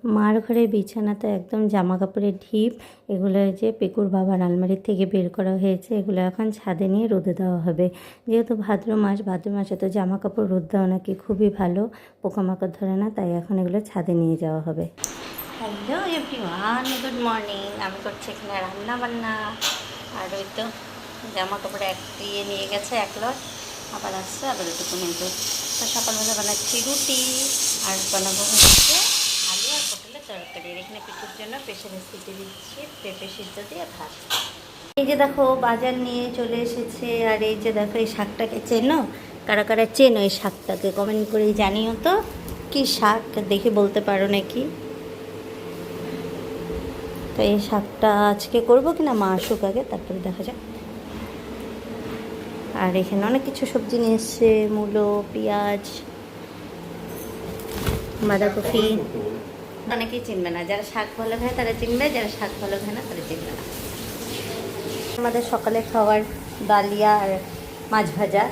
মার ঘরের বিছানা তো একদম জামা কাপড়ের ঢিপ। এগুলো যে পিকুর বাবার আলমারির থেকে বের করা হয়েছে, এগুলো এখন ছাদে নিয়ে রোদে দেওয়া হবে। যেহেতু ভাদ্র মাসে তো জামা কাপড় রোদ দেওয়া নাকি খুবই ভালো, পোকামাকড় ধরে না, তাই এখন এগুলো ছাদে নিয়ে যাওয়া হবে। Hello everyone, good morning. আমি করছি এখানে রান্না বান্না, আর ওই তো জামা কাপড় দিয়ে নিয়ে গেছে এক লট, আবার আসছে, আবার একটু কিন্তু। তো সকালবেলা বানাচ্ছি রুটি, আর বানাবো হচ্ছে আলু আর পটলের তরকারি। এখানে পিঠুর জন্য প্রেশারে সিটি দিচ্ছি, পেঁপে সিদ্ধ দিয়ে ভাত। এই যে দেখো বাজার নিয়ে চলে এসেছে, আর এই যে দেখো এই শাকটাকে চেনো? কারা কারা চেনো এই শাকটাকে কমেন্ট করে জানিও তো কি শাক, দেখে বলতে পারো নাকি। তো এই শাকটা আজকে করবো কিনা মা আসুক আগে, তারপরে দেখা যাক। আর এখানে অনেক কিছু সবজি নিয়ে এসছে, মূলো, পেঁয়াজ, বাঁধাকপি। অনেকেই চিনবে না, যারা শাক ভালো খায় তারা চিনবে, যারা শাক ভালো খায় না তারা চিনবে না। আমাদের সকালে খাওয়ার ডালিয়া আর মাছ ভাজা।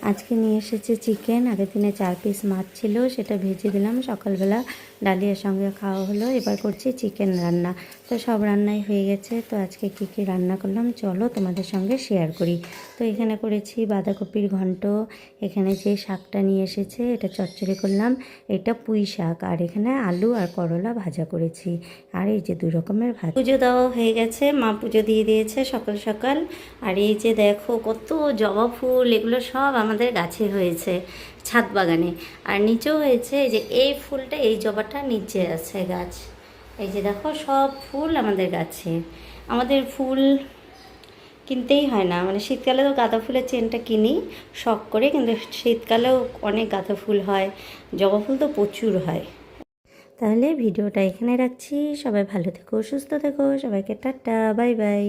আজকে নিয়ে এসেছে চিকেন, আগের দিনে 4 পিস মাছ ছিল, সেটা ভেজে দিলাম, সকালবেলা ডালিয়ার সঙ্গে খাওয়া হলো। এবার করছি চিকেন রান্না। তো সব রান্নাই হয়ে গেছে। তো আজকে কী কী রান্না করলাম চলো তোমাদের সঙ্গে শেয়ার করি। তো এখানে করেছি বাঁধাকপির ঘন্ট, এখানে যে শাকটা নিয়ে এসেছে এটা চচ্চড়ি করলাম, এটা পুঁই শাক, আর এখানে আলু আর করলা ভাজা করেছি, আর এই যে 2 রকমের ভাত। পুজো দেওয়া হয়ে গেছে, মা পুজো দিয়ে দিয়েছে সকাল সকাল। আর এই যে দেখো কত জবা ফুল, এগুলো সব আমাদের গাছে হয়েছে, ছাদ বাগানে। আর নিচেও হয়েছে, এই যে এই ফুলটা, এই জবাটা নিচে আছে গাছ। এই যে দেখো সব ফুল আমাদের গাছে। আমাদের ফুল কিনতেই হয় না, মানে শীতকালে তো গাঁদা ফুলের চেনটা কিনি শখ করে, কিন্তু শীতকালেও অনেক গাঁদা ফুল হয়, জবা ফুল তো প্রচুর হয়। তাহলে ভিডিওটা এখানে রাখছি, সবাই ভালো থেকো, সুস্থ থেকো, সবাইকে টাটা, বাই বাই।